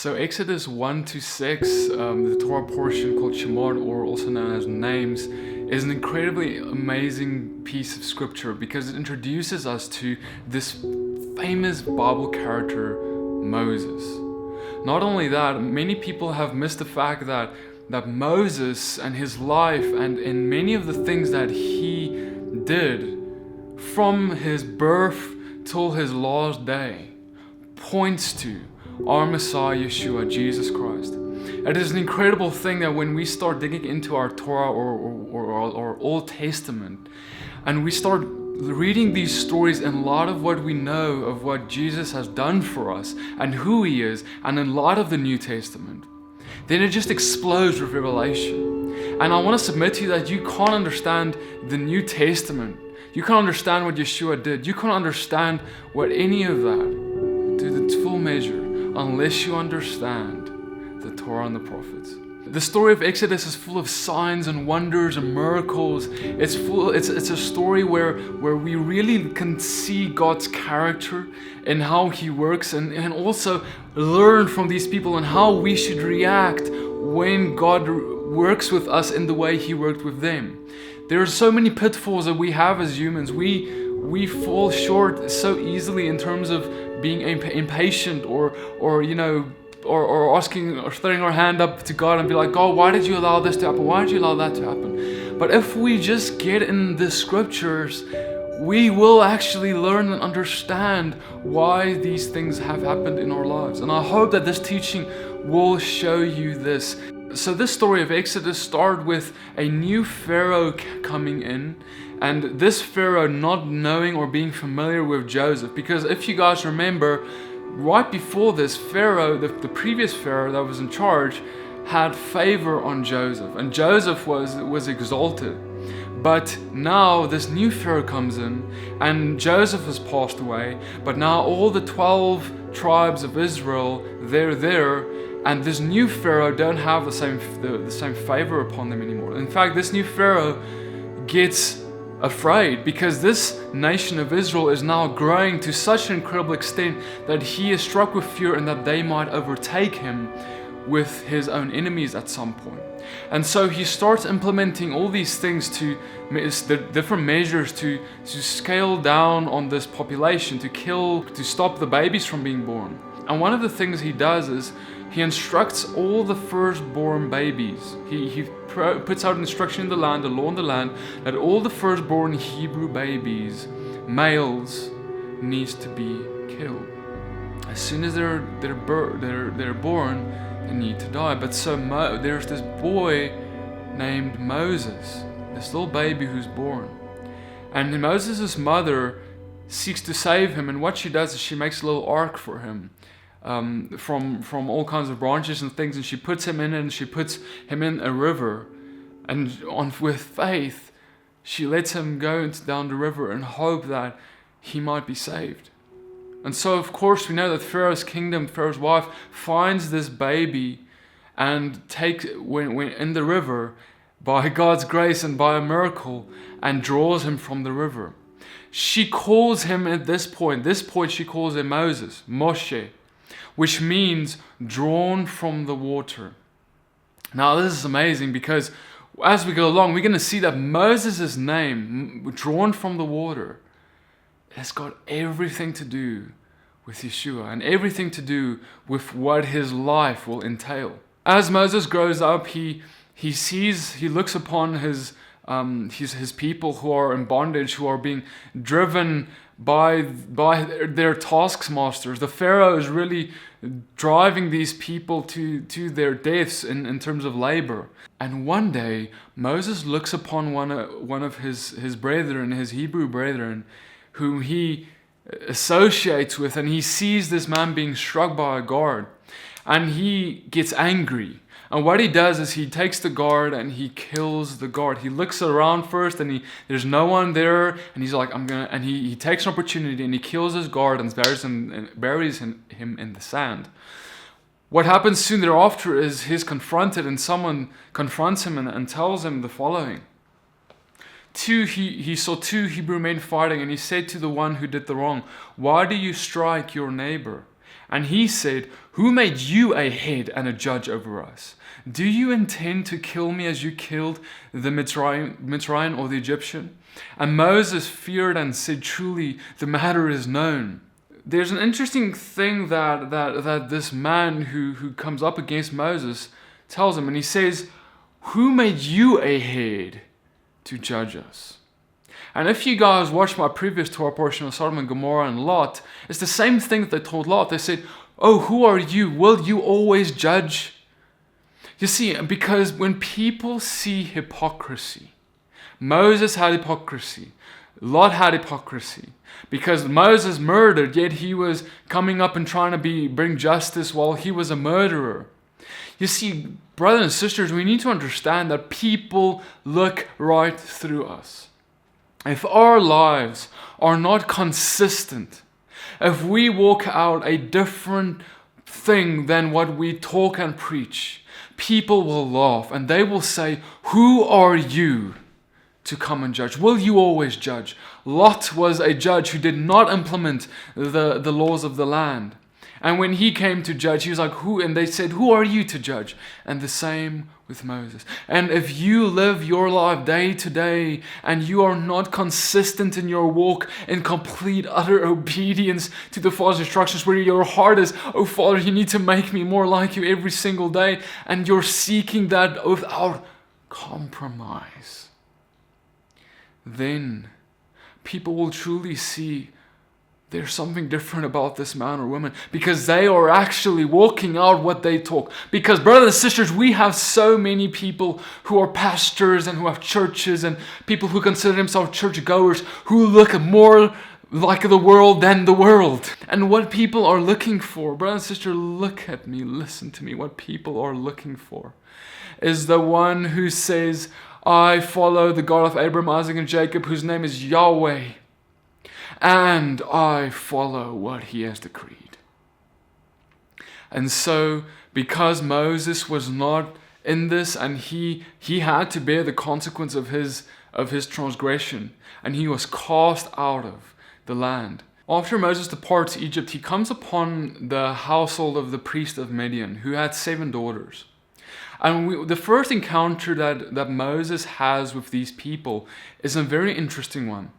So Exodus 1 to 6, the Torah portion called Shemot, or also known as Names, is an incredibly amazing piece of scripture because it introduces us to this famous Bible character, Moses. Not only that, many people have missed the fact that Moses and his life and many of the things that he did from his birth till his last day points to our Messiah, Yeshua, Jesus Christ. It is an incredible thing that when we start digging into our Torah or Old Testament, and we start reading these stories in light of what we know of what Jesus has done for us and who He is, and in light of the New Testament, then it just explodes with revelation. And I want to submit to you that you can't understand the New Testament. You can't understand what Yeshua did. You can't understand what any of that to its full measure unless you understand the Torah and the prophets. The story of Exodus is full of signs and wonders and miracles. It's a story where we really can see God's character and how He works, and also learn from these people and how we should react when God works with us in the way He worked with them. There are so many pitfalls that we have as humans. We fall short so easily in terms of being impatient or asking or throwing our hand up to God and be like, God, why did you allow this to happen? Why did you allow that to happen? But if we just get in the scriptures, we will actually learn and understand why these things have happened in our lives. And I hope that this teaching will show you this. So this story of Exodus started with a new Pharaoh coming in, and this Pharaoh not knowing or being familiar with Joseph. Because if you guys remember, right before this, Pharaoh, the previous Pharaoh that was in charge, had favor on Joseph, and Joseph was exalted. But now this new Pharaoh comes in, and Joseph has passed away, but now all the 12 tribes of Israel, they're there, and this new Pharaoh don't have the same favor upon them anymore. In fact, this new Pharaoh gets afraid because this nation of Israel is now growing to such an incredible extent that he is struck with fear and that they might overtake him with his own enemies at some point. And so he starts implementing all these things the different measures to scale down on this population, to stop the babies from being born. And one of the things he does is he instructs all the firstborn babies. He puts out an instruction in the land, a law in the land, that all the firstborn Hebrew babies, males, needs to be killed. As soon as they're born, they need to die. But so there's this boy named Moses, this little baby who's born. And Moses' mother seeks to save him, and what she does is she makes a little ark for him. From all kinds of branches and things, and she puts him in it, and she puts him in a river, and with faith she lets him go down the river and hope that he might be saved. And so of course we know that Pharaoh's wife finds this baby and takes when in the river by God's grace and by a miracle, and draws him from the river. She calls him at this point she calls him Moses, Moshe, which means drawn from the water. Now this is amazing because as we go along, we're going to see that Moses' name, drawn from the water, has got everything to do with Yeshua and everything to do with what his life will entail. As Moses grows up, he looks upon his people who are in bondage, who are being driven by their taskmasters. The Pharaoh is really driving these people to their deaths in terms of labor. And one day Moses looks upon one of his brethren, his Hebrew brethren, whom he associates with, and he sees this man being struck by a guard, and he gets angry. And what he does is he takes the guard and he kills the guard. He looks around first, and there's no one there, and he's like, he takes an opportunity and he kills his guard and buries him in the sand. What happens soon thereafter is he's confronted, and someone confronts him and tells him the following. He saw two Hebrew men fighting, and he said to the one who did the wrong, "Why do you strike your neighbor?" And he said, "Who made you a head and a judge over us? Do you intend to kill me as you killed the Mitzrayim or the Egyptian?" And Moses feared and said, "Truly, the matter is known." There's an interesting thing that this man who comes up against Moses tells him, and he says, "Who made you a head to judge us?" And if you guys watched my previous Torah portion of Sodom and Gomorrah and Lot, it's the same thing that they told Lot. They said, "Oh, who are you? Will you always judge?" You see, because when people see hypocrisy, Moses had hypocrisy, Lot had hypocrisy. Because Moses murdered, yet he was coming up and trying to bring justice while he was a murderer. You see, brothers and sisters, we need to understand that people look right through us. If our lives are not consistent, if we walk out a different thing than what we talk and preach, people will laugh and they will say, "Who are you to come and judge? Will you always judge?" Lot was a judge who did not implement the laws of the land. And when he came to judge, he was like, "Who?" And they said, "Who are you to judge?" And the same with Moses. And if you live your life day to day and you are not consistent in your walk in complete, utter obedience to the Father's instructions, where your heart is, "Oh Father, you need to make me more like you every single day," and you're seeking that without compromise, then people will truly see there's something different about this man or woman, because they are actually walking out what they talk. Because brothers and sisters, we have so many people who are pastors and who have churches and people who consider themselves churchgoers who look more like the world than the world. And what people are looking for, brother and sister, look at me, listen to me, what people are looking for is the one who says, "I follow the God of Abraham, Isaac, and Jacob, whose name is Yahweh, and I follow what he has decreed." And so, because Moses was not in this, and he had to bear the consequence of his transgression, and he was cast out of the land. After Moses departs Egypt, he comes upon the household of the priest of Midian, who had 7 daughters. And the first encounter that Moses has with these people is a very interesting one.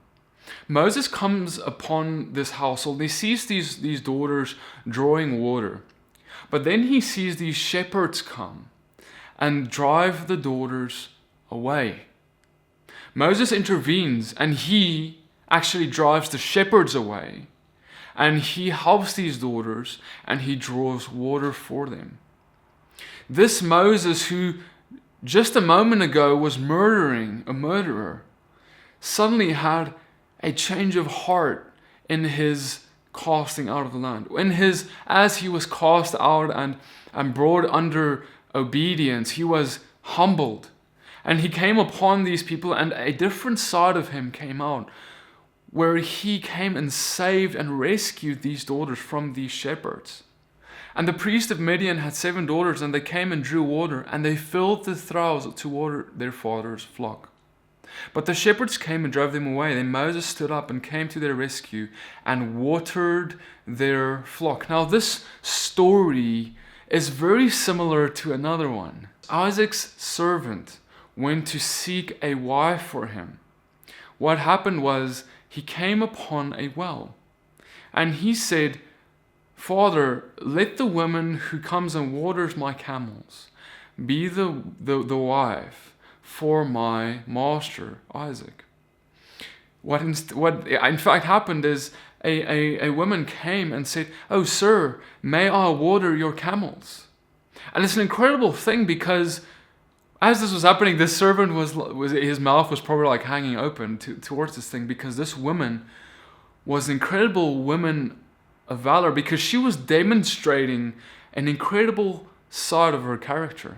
Moses comes upon this household. He sees these daughters drawing water. But then he sees these shepherds come and drive the daughters away. Moses intervenes and he actually drives the shepherds away. And he helps these daughters and he draws water for them. This Moses, who just a moment ago was murdering a murderer, suddenly had a change of heart in his casting out of the land. As he was cast out and brought under obedience, he was humbled. And he came upon these people, and a different side of him came out, where he came and saved and rescued these daughters from these shepherds. And the priest of Midian had 7 daughters, and they came and drew water, and they filled the troughs to water their father's flock. But the shepherds came and drove them away. Then Moses stood up and came to their rescue and watered their flock. Now this story is very similar to another one. Isaac's servant went to seek a wife for him. What happened was he came upon a well, and he said, "Father, let the woman who comes and waters my camels be the wife for my master Isaac." What in fact happened is a woman came and said, "Oh sir, may I water your camels?" And it's an incredible thing, because as this was happening, this servant was his mouth was probably like hanging open towards this thing, because this woman was an incredible woman of valor, because she was demonstrating an incredible side of her character.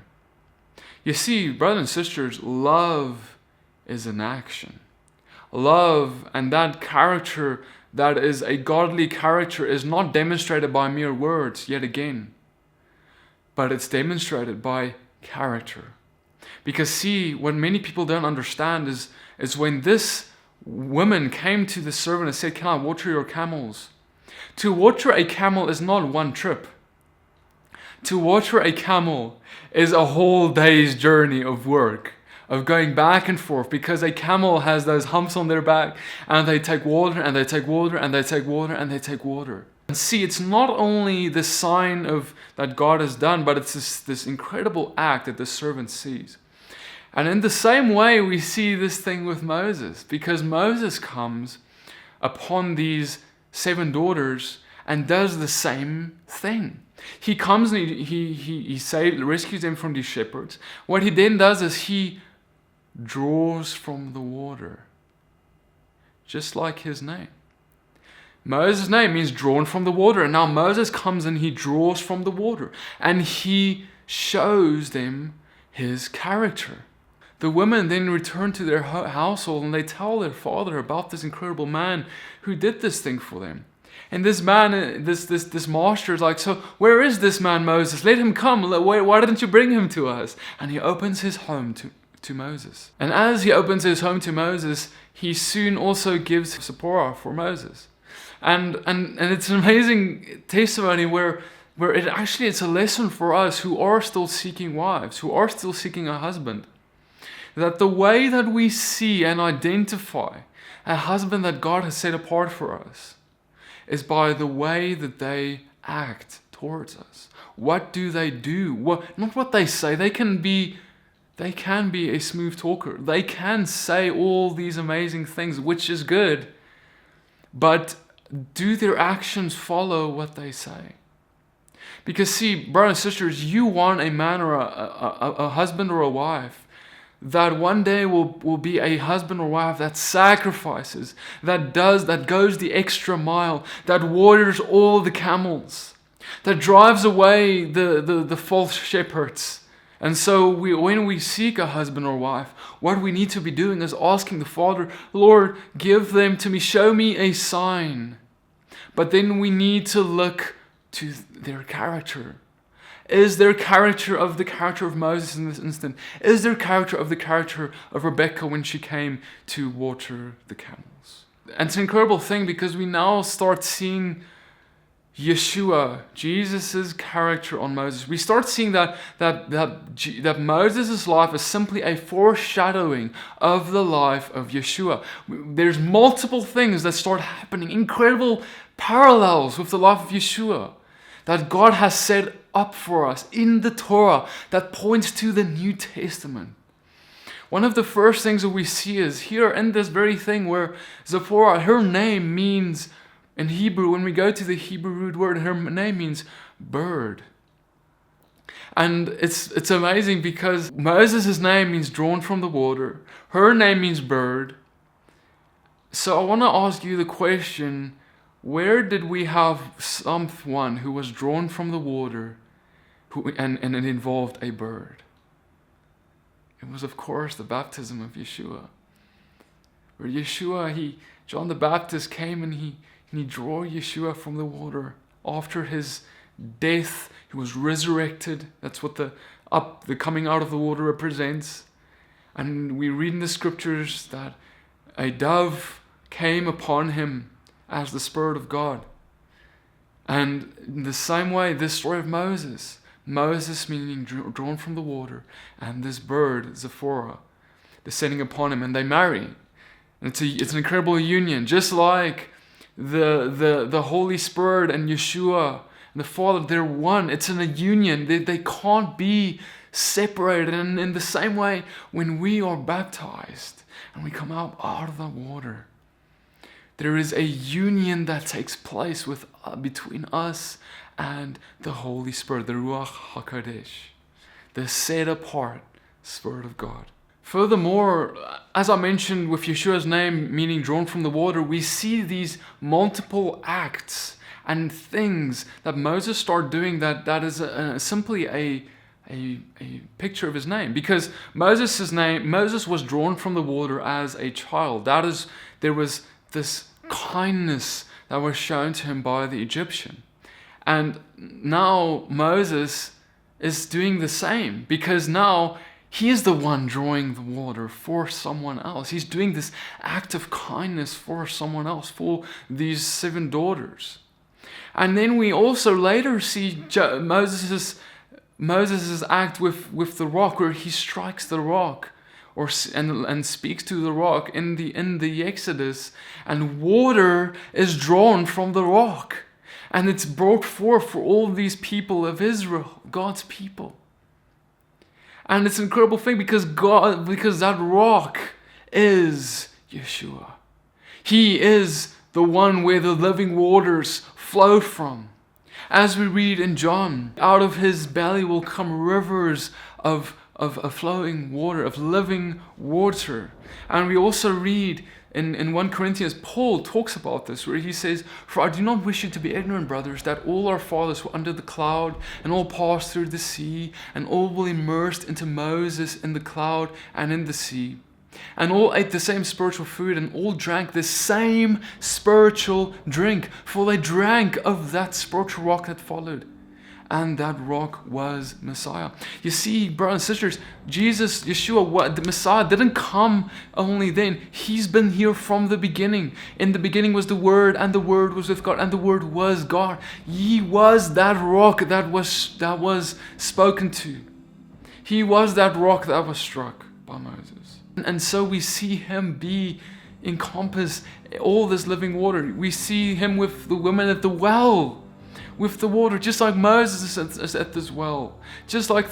You see, brothers and sisters, love is an action. Love and that character that is a godly character is not demonstrated by mere words, yet again, but it's demonstrated by character. Because see, what many people don't understand is when this woman came to the servant and said, "Can I water your camels?" To water a camel is not one trip. To water a camel is a whole day's journey of work, of going back and forth, because a camel has those humps on their back, and they take water, and they take water, and they take water, and they take water. And see, it's not only the sign of that God has done, but it's this incredible act that the servant sees. And in the same way, we see this thing with Moses, because Moses comes upon these 7 daughters and does the same thing. He comes and he rescues them from these shepherds. What he then does is he draws from the water, just like his name. Moses' name means drawn from the water, and now Moses comes and he draws from the water, and he shows them his character. The women then return to their household and they tell their father about this incredible man who did this thing for them. And this man, this master is like, so where is this man Moses? Let him come. Why didn't you bring him to us? And he opens his home to Moses. And as he opens his home to Moses, he soon also gives Zipporah for Moses. And it's an amazing testimony where it's a lesson for us who are still seeking wives, who are still seeking a husband. That the way that we see and identify a husband that God has set apart for us is by the way that they act towards us. What do they do? Not what they say. They can be a smooth talker. They can say all these amazing things, which is good. But do their actions follow what they say? Because see, brothers and sisters, you want a man or a husband or a wife that one day will be a husband or wife that sacrifices, that goes the extra mile, that waters all the camels, that drives away the false shepherds. And so when we seek a husband or wife, what we need to be doing is asking the Father, Lord, give them to me, show me a sign. But then we need to look to their character. Is their character of the character of Moses in this instant? Is their character of the character of Rebecca when she came to water the camels? And it's an incredible thing because we now start seeing Yeshua, Jesus' character on Moses. We start seeing that Moses' life is simply a foreshadowing of the life of Yeshua. There's multiple things that start happening, incredible parallels with the life of Yeshua that God has set up for us in the Torah that points to the New Testament. One of the first things that we see is here in this very thing where Zipporah, her name means, in Hebrew, when we go to the Hebrew root word, her name means bird. And it's amazing because Moses' name means drawn from the water. Her name means bird. So I want to ask you the question, where did we have someone who was drawn from the water and it involved a bird? It was, of course, the baptism of Yeshua. Where Yeshua, John the Baptist came and he drew Yeshua from the water. After his death, he was resurrected. That's what the coming out of the water represents. And we read in the scriptures that a dove came upon him as the Spirit of God. And in the same way, this story of Moses meaning drawn from the water, and this bird, Zipporah, descending upon him, and they marry. And it's an incredible union, just like the Holy Spirit and Yeshua and the Father, they're one. It's in a union. They can't be separated. And in the same way, when we are baptized and we come out of the water, there is a union that takes place between us and the Holy Spirit, the Ruach HaKodesh, the set apart Spirit of God. Furthermore, as I mentioned with Yeshua's name meaning drawn from the water, we see these multiple acts and things that Moses started doing that is simply a picture of his name. Because Moses was drawn from the water as a child. There was this kindness that was shown to him by the Egyptian. And now Moses is doing the same, because now he is the one drawing the water for someone else. He's doing this act of kindness for someone else, for these 7 daughters. And then we also later see Moses' act with the rock, where he strikes the rock, and speaks to the rock in the Exodus, and water is drawn from the rock, and it's brought forth for all these people of Israel, God's people. And it's an incredible thing because that rock is Yeshua. He is the one where the living waters flow from. As we read in John, out of his belly will come rivers of flowing water, of living water. And we also read in 1 Corinthians, Paul talks about this, where he says, "For I do not wish you to be ignorant, brothers, that all our fathers were under the cloud, and all passed through the sea, and all were immersed into Moses in the cloud and in the sea. And all ate the same spiritual food, and all drank the same spiritual drink, for they drank of that spiritual rock that followed. And that rock was Messiah." You see, brothers and sisters, Jesus, Yeshua, the Messiah, didn't come only then. He's been here from the beginning. In the beginning was the Word, and the Word was with God, and the Word was God. He was that rock that was spoken to. He was that rock that was struck by Moses. And so we see him encompass all this living water. We see him with the woman at the well, with the water, just like Moses is at this well, just like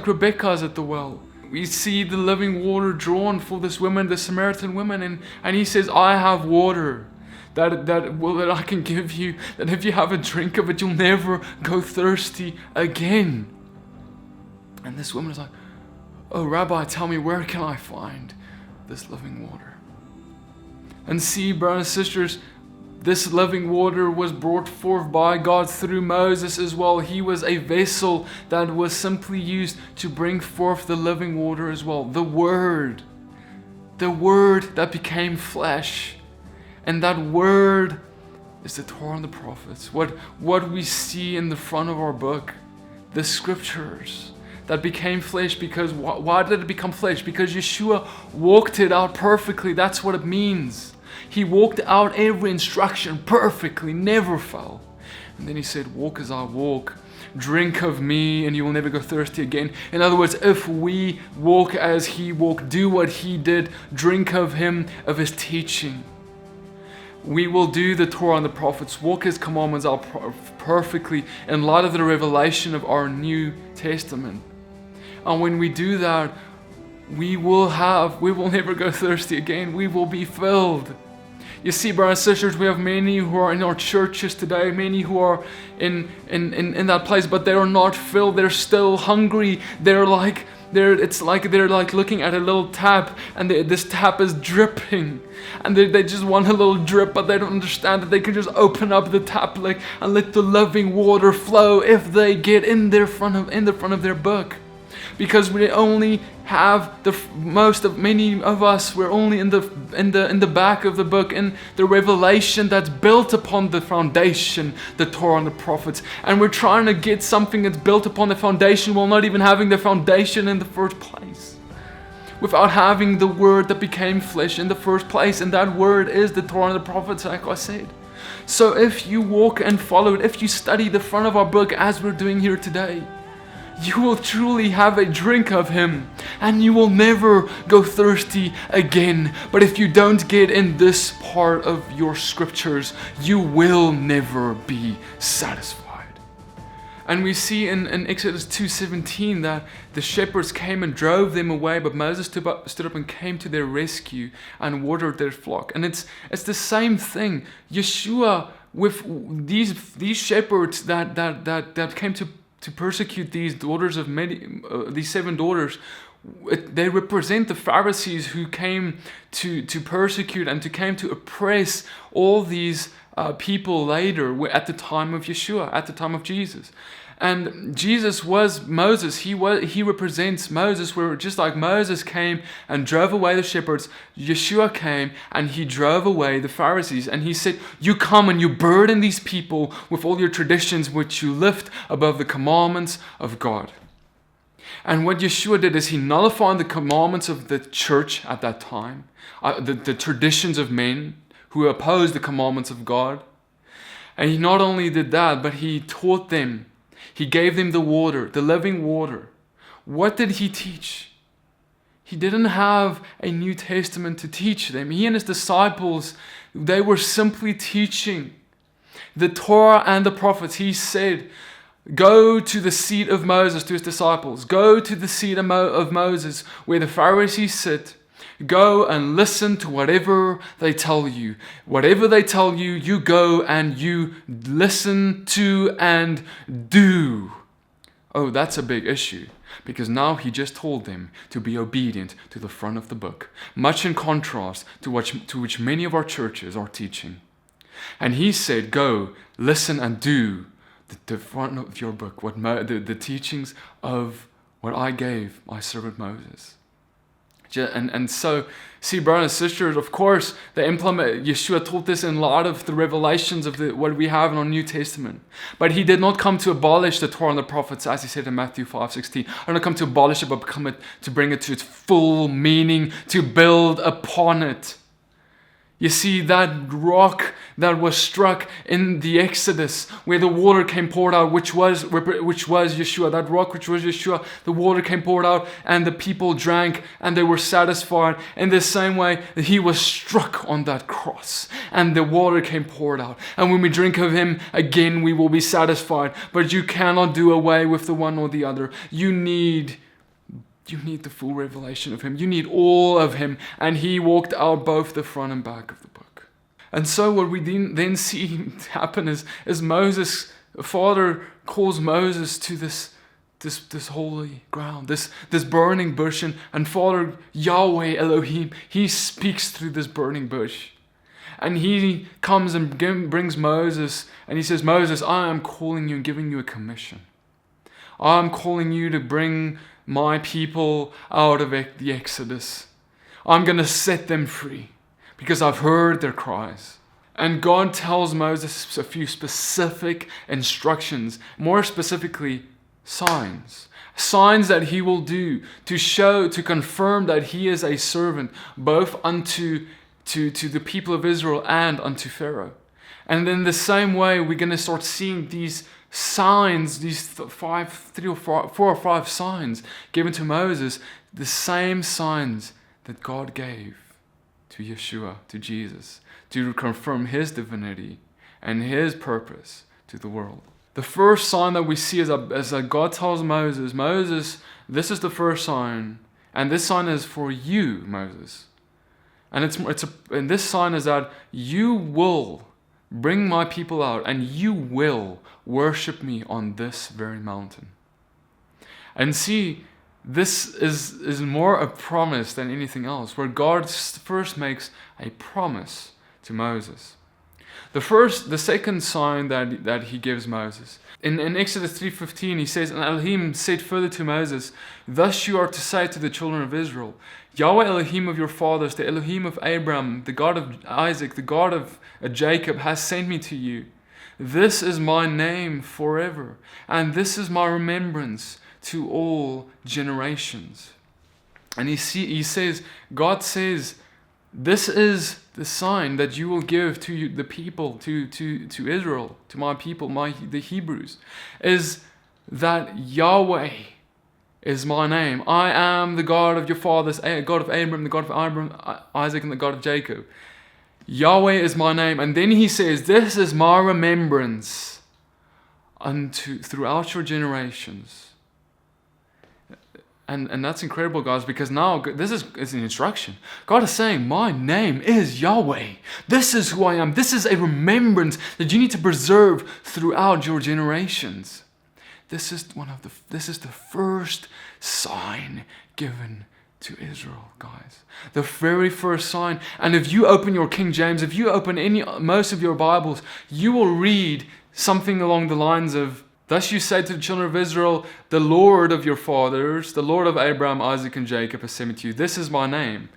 Rebecca's at the well. We see the living water drawn for this woman, the Samaritan woman, and he says, "I have water that I can give you, that if you have a drink of it, you'll never go thirsty again." And this woman is like, "Oh, Rabbi, tell me, where can I find this living water?" And see, brothers and sisters, this living water was brought forth by God through Moses as well. He was a vessel that was simply used to bring forth the living water as well. The Word that became flesh. And that Word is the Torah and the prophets. What we see in the front of our book, the scriptures that became flesh. Because why did it become flesh? Because Yeshua walked it out perfectly. That's what it means. He walked out every instruction perfectly, never fell. And then he said, "Walk as I walk, drink of me, and you will never go thirsty again." In other words, if we walk as he walked, do what he did, drink of him, of his teaching, we will do the Torah and the prophets, walk his commandments out perfectly in light of the revelation of our New Testament. And when we do that, we will never go thirsty again. We will be filled. You see, brothers and sisters, we have many who are in our churches today, many who are in that place, but they are not filled. They're still hungry. They're like looking at a little tap, and this tap is dripping, and they just want a little drip, but they don't understand that they can just open up the tap and let the living water flow if they get in the front of their book. Because we only have many of us, we're only in the back of the book, in the revelation that's built upon the foundation, the Torah and the prophets. And we're trying to get something that's built upon the foundation while not even having the foundation in the first place. Without having the Word that became flesh in the first place. And that Word is the Torah and the prophets, like I said. So if you walk and follow it, if you study the front of our book as we're doing here today, you will truly have a drink of him, and you will never go thirsty again. But if you don't get in this part of your scriptures, you will never be satisfied. And we see in Exodus 2:17 that the shepherds came and drove them away, but Moses stood up and came to their rescue and watered their flock. And it's the same thing. Yeshua, with these shepherds that came to persecute these daughters of these 7 daughters, they represent the Pharisees who came to persecute and came to oppress all these people later at the time of Yeshua, at the time of Jesus. And Jesus was Moses. He represents Moses, where just like Moses came and drove away the shepherds, Yeshua came and he drove away the Pharisees. And he said, "You come and you burden these people with all your traditions, which you lift above the commandments of God." And what Yeshua did is he nullified the commandments of the church at that time, the traditions of men who opposed the commandments of God. And he not only did that, but he taught them. He gave them the water, the living water. What did he teach? He didn't have a New Testament to teach them. He and his disciples, they were simply teaching the Torah and the prophets. He said, go to the seat of Moses, to his disciples. Go to the seat of Moses where the Pharisees sit. Go and listen to whatever they tell you. Whatever they tell you, you go and you listen to and do. Oh, that's a big issue. Because now he just told them to be obedient to the front of the book. Much in contrast to which many of our churches are teaching. And he said, go, listen and do the front of your book, the teachings of what I gave my servant Moses. And so, see, brothers and sisters, of course, Yeshua taught this in a lot of the revelations of what we have in our New Testament. But he did not come to abolish the Torah and the prophets, as he said in Matthew 5:16. I did not come to abolish it, but to bring it to its full meaning, to build upon it. You see, that rock that was struck in the Exodus, where the water came poured out, which was Yeshua, that rock which was Yeshua, the water came poured out, and the people drank, and they were satisfied. In the same way, he was struck on that cross, and the water came poured out. And when we drink of him, again, we will be satisfied. But you cannot do away with the one or the other. You need the full revelation of him. You need all of him. And he walked out both the front and back of the book. And so what we then see happen is Moses, Father calls Moses to this holy ground, this burning bush. And Father, Yahweh Elohim, he speaks through this burning bush. And he comes and brings Moses. And he says, Moses, I am calling you and giving you a commission. I am calling you to bring my people out of the Exodus. I'm going to set them free because I've heard their cries. And God tells Moses a few specific instructions, more specifically signs. Signs that he will do to confirm that he is a servant both unto the people of Israel and unto Pharaoh. And in the same way, we're going to start seeing these signs, these 4 or 5 signs given to Moses, the same signs that God gave to Yeshua, to Jesus, to confirm his divinity and his purpose to the world. The first sign that we see is that God tells Moses, this is the first sign, and this sign is for you, Moses. And and this sign is that you will bring my people out, and you will worship me on this very mountain. And see, this is more a promise than anything else, where God first makes a promise to Moses. The second sign that he gives Moses. In Exodus 3:15, he says, and Elohim said further to Moses, thus you are to say to the children of Israel, Yahweh Elohim of your fathers, the Elohim of Abraham, the God of Isaac, the God of Jacob, has sent me to you. This is my name forever, and this is my remembrance to all generations. And God says, this is the sign that you will give to the people, to Israel, to my people, the Hebrews, is that Yahweh is my name. I am the God of your fathers, God of Abraham, the God of Isaac, and the God of Jacob. Yahweh is my name. And then he says, this is my remembrance throughout your generations. And that's incredible, guys, because now this is an instruction. God is saying, my name is Yahweh. This is who I am. This is a remembrance that you need to preserve throughout your generations. This is the first sign given to Israel, guys. The very first sign. And if you open your King James, if you open most of your Bibles, you will read something along the lines of, thus you say to the children of Israel, the Lord of your fathers, the Lord of Abraham, Isaac, and Jacob has sent me to you. This is my name,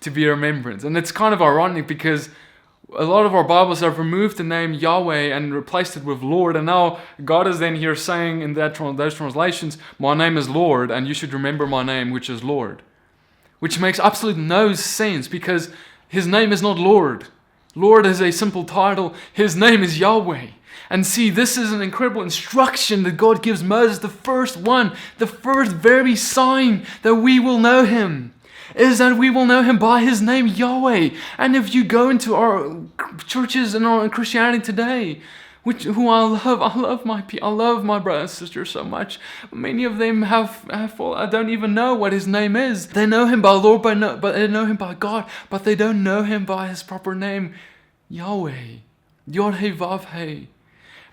to be a remembrance. And it's kind of ironic because a lot of our Bibles have removed the name Yahweh and replaced it with Lord. And now God is then here saying in those translations, my name is Lord, and you should remember my name, which is Lord. Which makes absolutely no sense because his name is not Lord. Lord is a simple title. His name is Yahweh. And see, this is an incredible instruction that God gives Moses. The first very sign that we will know him is that we will know him by his name, Yahweh. And if you go into our churches and our Christianity today, who I love my brothers and sisters so much. Many of them I don't even know what his name is. They know him by Lord, but they know him by God, but they don't know him by his proper name, Yahweh, Yod-Heh-Vav-Heh.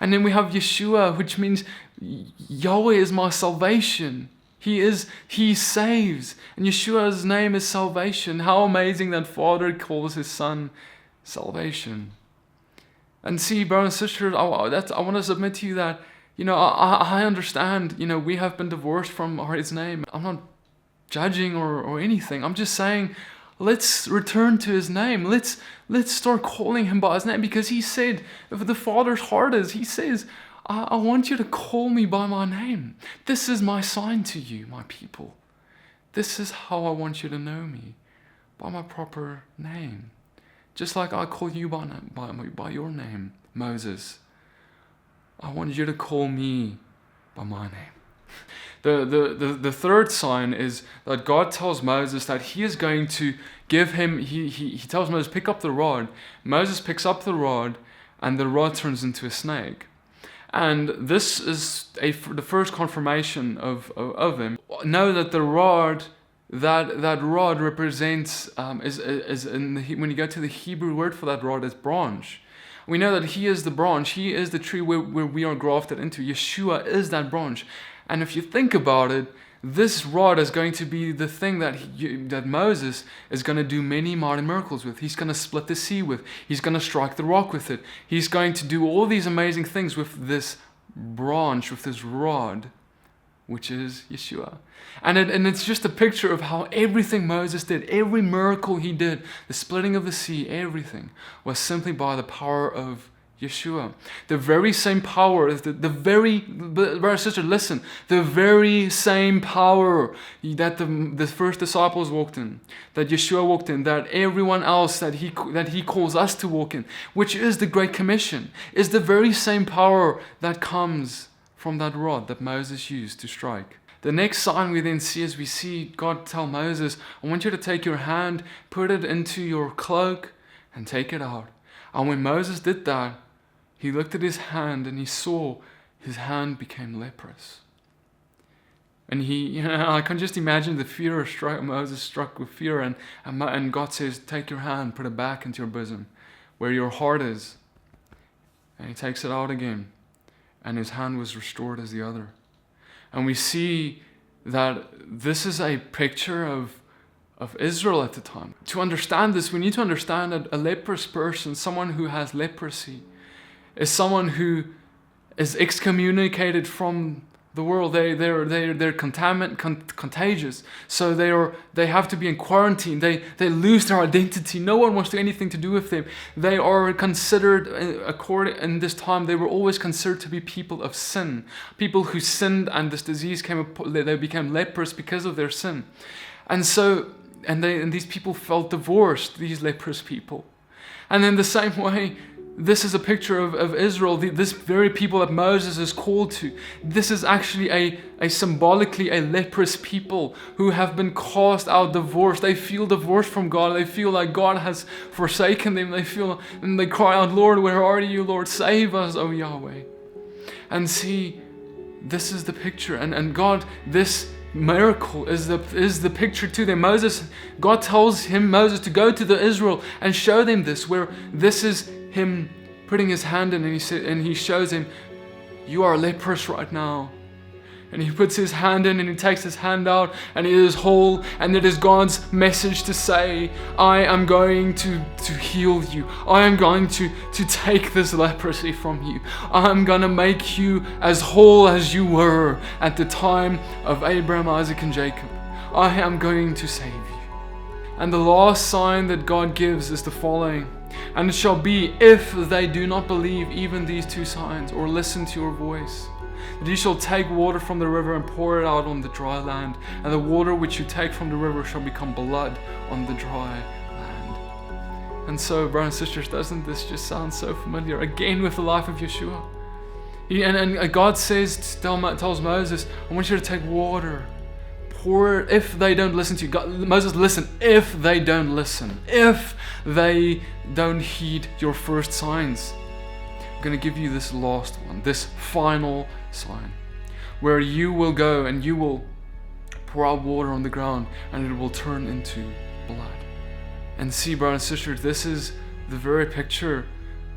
And then we have Yeshua, which means Yahweh is my salvation. He saves. And Yeshua's name is salvation. How amazing that Father calls his Son salvation. And see, brothers and sisters, I want to submit to you that, I understand, we have been divorced from his name. I'm not judging or anything. I'm just saying, let's return to his name. Let's start calling him by his name, because he said, if the Father's heart is, he says, I want you to call me by my name. This is my sign to you, my people. This is how I want you to know me, by my proper name. Just like I call you by your name, Moses. I want you to call me by my name. The third sign is that God tells Moses that he is going to give him, he tells Moses, pick up the rod. Moses picks up the rod, and the rod turns into a snake. And this is the first confirmation of him. Know that the rod, that rod represents, when you go to the Hebrew word for that rod, is branch. We know that he is the branch. He is the tree where we are grafted into. Yeshua is that branch. And if you think about it, this rod is going to be the thing that Moses is going to do many mighty miracles with. He's going to split the sea with. He's going to strike the rock with it. He's going to do all these amazing things with this branch, with this rod, which is Yeshua. And it's just a picture of how everything Moses did, every miracle he did, the splitting of the sea, everything was simply by the power of Yeshua. The very same power, brother, sister, listen, the very same power that the first disciples walked in, that Yeshua walked in, that everyone else that he calls us to walk in, which is the Great Commission, is the very same power that comes from that rod that Moses used to strike. The next sign we then see is we see God tell Moses, I want you to take your hand, put it into your cloak, and take it out. And when Moses did that, he looked at his hand and he saw his hand became leprous. And I can just imagine the fear Moses struck with fear, and God says, take your hand, put it back into your bosom, where your heart is. And he takes it out again, and his hand was restored as the other. And we see that this is a picture of Israel at the time. To understand this, we need to understand that a leprous person, someone who has leprosy, is someone who is excommunicated from the world. They're contagious. So they have to be in quarantine. They lose their identity. No one wants anything to do with them. They are considered, in this time, they were always considered to be people of sin. People who sinned, and this disease they became leprous because of their sin. And so, and these people felt divorced, these leprous people. And in the same way, this is a picture of Israel, this very people that Moses is called to. This is actually a symbolically a leprous people who have been cast out, divorced. They feel divorced from God. They feel like God has forsaken them. And they cry out, Lord, where are you, Lord? Save us, O Yahweh. And see, this is the picture. And God, this miracle is the picture to them. God tells Moses to go to Israel and show them this, where this is him putting his hand in, and he shows him, you are leprous right now. And he puts his hand in, and he takes his hand out, and it is whole, and it is God's message to say, I am going to heal you. I am going to take this leprosy from you. I am going to make you as whole as you were at the time of Abraham, Isaac, and Jacob. I am going to save you. And the last sign that God gives is the following. And it shall be, if they do not believe even these two signs, or listen to your voice, that you shall take water from the river and pour it out on the dry land, and the water which you take from the river shall become blood on the dry land. And so, brothers and sisters, doesn't this just sound so familiar? Again with the life of Yeshua. And God tells Moses, I want you to take water, pour it. If they don't listen to you, Moses, listen. If they don't listen, if they don't heed your first signs, I'm going to give you this last one, this final sign, where you will go and you will pour out water on the ground and it will turn into blood. And see, brother and sister, this is the very picture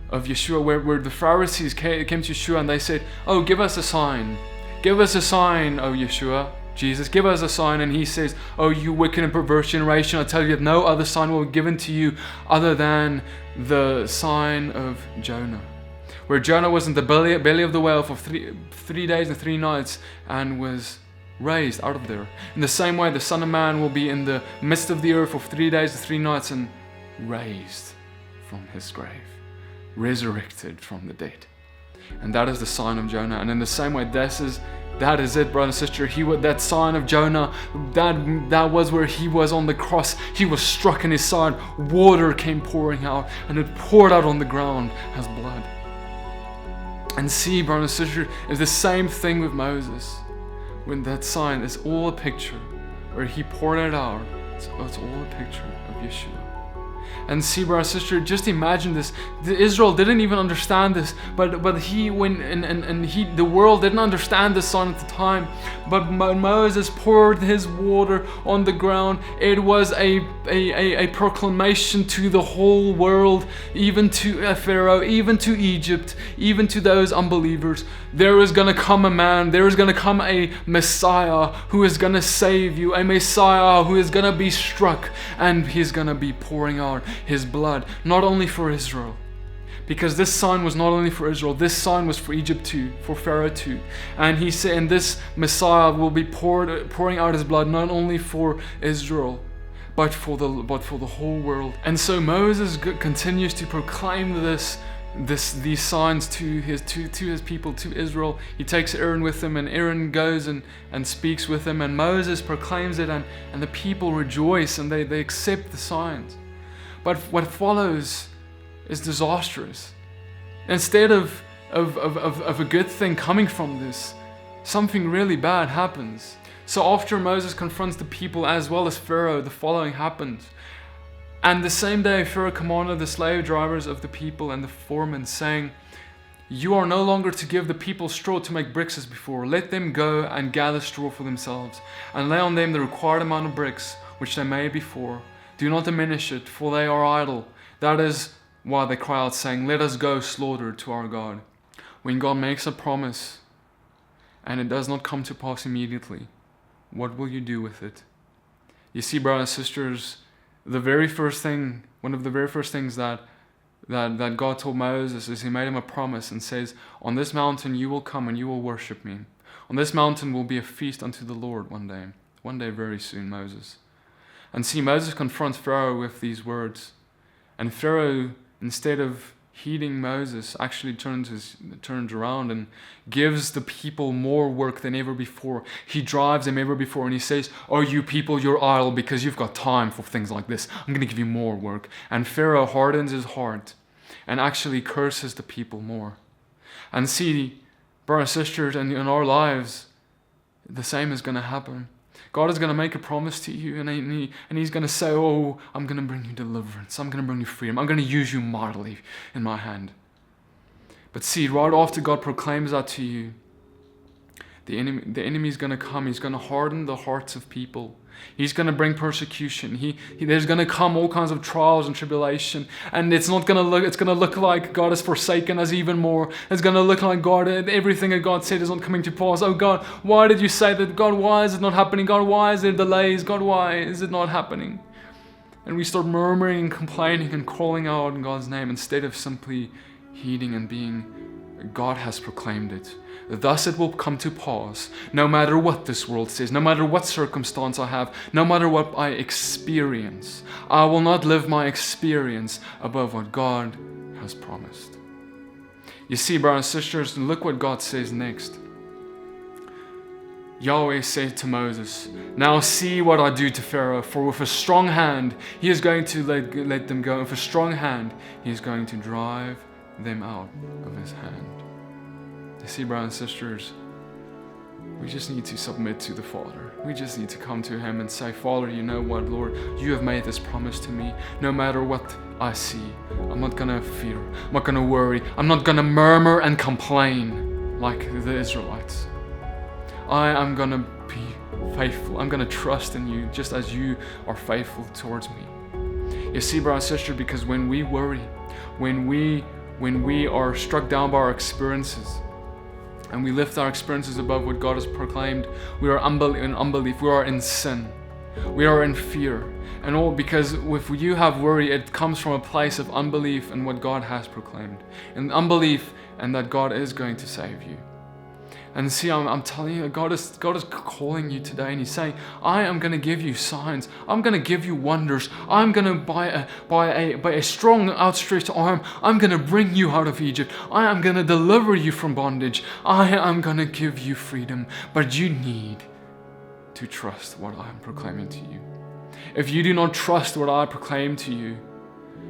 of Yeshua, where the Pharisees came to Yeshua and they said, oh, give us a sign. Give us a sign, oh Yeshua, Jesus, give us a sign. And he says, oh, you wicked and perverse generation, I tell you that no other sign will be given to you other than the sign of Jonah. Where Jonah was in the belly of the whale for three days and 3 nights and was raised out of there. In the same way, the Son of Man will be in the midst of the earth for 3 days and 3 nights and raised from his grave, resurrected from the dead. And that is the sign of Jonah. And in the same way, that is it, brother and sister. That sign of Jonah, that was where he was on the cross. He was struck in his side. Water came pouring out, and it poured out on the ground as blood. And see, brother and sister, it's the same thing with Moses. When that sign is all a picture, where he poured it out, it's all a picture of Yeshua. And see, brother and sister, just imagine this. Israel didn't even understand this, but the world didn't understand this sign at the time. But when Moses poured his water on the ground, it was a proclamation to the whole world, even to Pharaoh, even to Egypt, even to those unbelievers. There is going to come a man, there is going to come a Messiah who is going to save you, a Messiah who is going to be struck, and he's going to be pouring out his blood, not only for Israel, because this sign was not only for Israel, this sign was for Egypt too, for Pharaoh too. And he said, and this Messiah will be pouring out his blood not only for Israel, but for the whole world. And so Moses continues to proclaim these signs to his people, to Israel. He takes Aaron with him, and Aaron goes and speaks with him, and Moses proclaims it, and the people rejoice and they accept the signs. But what follows is disastrous. Instead of a good thing coming from this, something really bad happens. So after Moses confronts the people as well as Pharaoh, the following happens. And the same day Pharaoh commanded the slave drivers of the people and the foremen, saying, you are no longer to give the people straw to make bricks as before. Let them go and gather straw for themselves, and lay on them the required amount of bricks which they made before. Do not diminish it, for they are idle. That is why they cry out, saying, let us go slaughter to our God. When God makes a promise and it does not come to pass immediately, what will you do with it? You see, brothers and sisters, one of the very first things that God told Moses is he made him a promise and says, on this mountain you will come and you will worship me. On this mountain will be a feast unto the Lord one day very soon, Moses. And see, Moses confronts Pharaoh with these words. And Pharaoh, instead of heeding Moses, actually turns around and gives the people more work than ever before. He drives them ever before, and he says, oh, you people, you're idle because you've got time for things like this. I'm going to give you more work. And Pharaoh hardens his heart and actually curses the people more. And see, brothers and sisters, and in our lives, the same is going to happen. God is going to make a promise to you, and he's going to say, oh, I'm going to bring you deliverance. I'm going to bring you freedom. I'm going to use you mightily in my hand. But see, right after God proclaims that to you, the enemy is going to come. He's going to harden the hearts of people. He's going to bring persecution. There's going to come all kinds of trials and tribulation, and it's going to look like God has forsaken us even more. It's going to look like everything that God said is not coming to pass. Oh God, why did you say that? God, why is it not happening? God, why is there delays? God, why is it not happening? And we start murmuring and complaining and calling out in God's name instead of simply heeding and being, God has proclaimed it. Thus it will come to pass, no matter what this world says, no matter what circumstance I have, no matter what I experience. I will not live my experience above what God has promised. You see, brothers and sisters, look what God says next. Yahweh said to Moses, now see what I do to Pharaoh, for with a strong hand he is going to let them go, and with a strong hand he is going to drive them out of his hand. You see, brothers and sisters, we just need to submit to the Father. We just need to come to Him and say, Father, you know what, Lord? You have made this promise to me. No matter what I see, I'm not going to fear. I'm not going to worry. I'm not going to murmur and complain like the Israelites. I am going to be faithful. I'm going to trust in you just as you are faithful towards me. You see, brother and sister, because when we worry, when we are struck down by our experiences, and we lift our experiences above what God has proclaimed, we are in unbelief, we are in sin, we are in fear. And all because if you have worry, it comes from a place of unbelief in what God has proclaimed, and unbelief and that God is going to save you. And see, I'm telling you, God is calling you today, and He's saying, I am going to give you signs. I'm going to give you wonders. I'm going to, by a strong outstretched arm, I'm going to bring you out of Egypt. I am going to deliver you from bondage. I am going to give you freedom. But you need to trust what I am proclaiming to you. If you do not trust what I proclaim to you,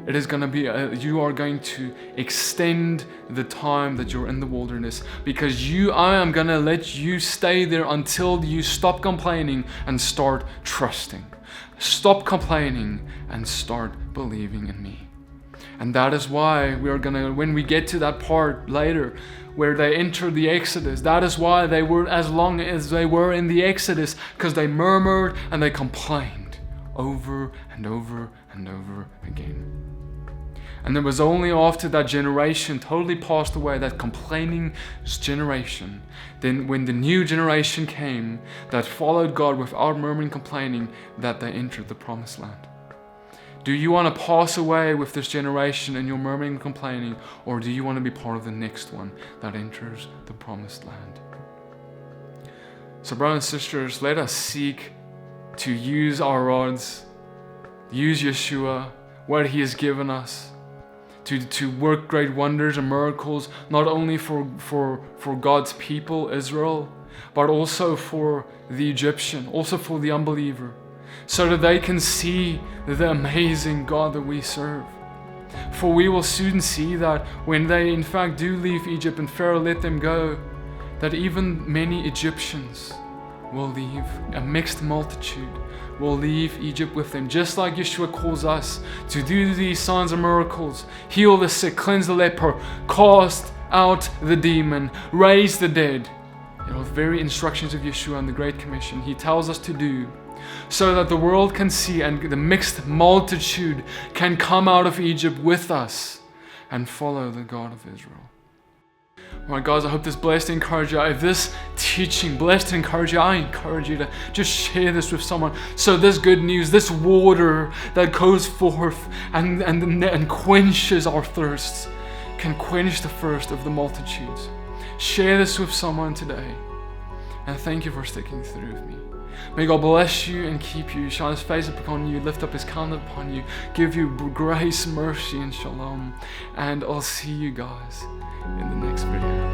it is going to be, you are going to extend the time that you're in the wilderness, because I am going to let you stay there until you stop complaining and start trusting. Stop complaining and start believing in me. And that is why we are going to, when we get to that part later where they enter the Exodus, that is why they were as long as they were in the Exodus, because they murmured and they complained over and over and over again. And it was only after that generation totally passed away, that complaining generation, then when the new generation came that followed God without murmuring and complaining, that they entered the promised land. Do you want to pass away with this generation and your murmuring and complaining, or do you want to be part of the next one that enters the promised land? So brothers and sisters, let us seek to use our rods, use Yeshua, what He has given us, to work great wonders and miracles, not only for God's people, Israel, but also for the Egyptian, also for the unbeliever, so that they can see the amazing God that we serve. For we will soon see that when they in fact do leave Egypt and Pharaoh let them go, that even many Egyptians will leave, a mixed multitude will leave Egypt with them, just like Yeshua calls us to do these signs and miracles, heal the sick, cleanse the leper, cast out the demon, raise the dead. You know, the very instructions of Yeshua and the Great Commission He tells us to do, so that the world can see and the mixed multitude can come out of Egypt with us and follow the God of Israel. All right, guys, I hope this blessed and encouraged you. If this teaching blessed and encouraged you, I encourage you to just share this with someone. So this good news, this water that goes forth and quenches our thirsts, can quench the thirst of the multitudes. Share this with someone today. And thank you for sticking through with me. May God bless you and keep you, shine His face upon you, lift up His countenance upon you, give you grace, mercy, and shalom. And I'll see you guys in the next video.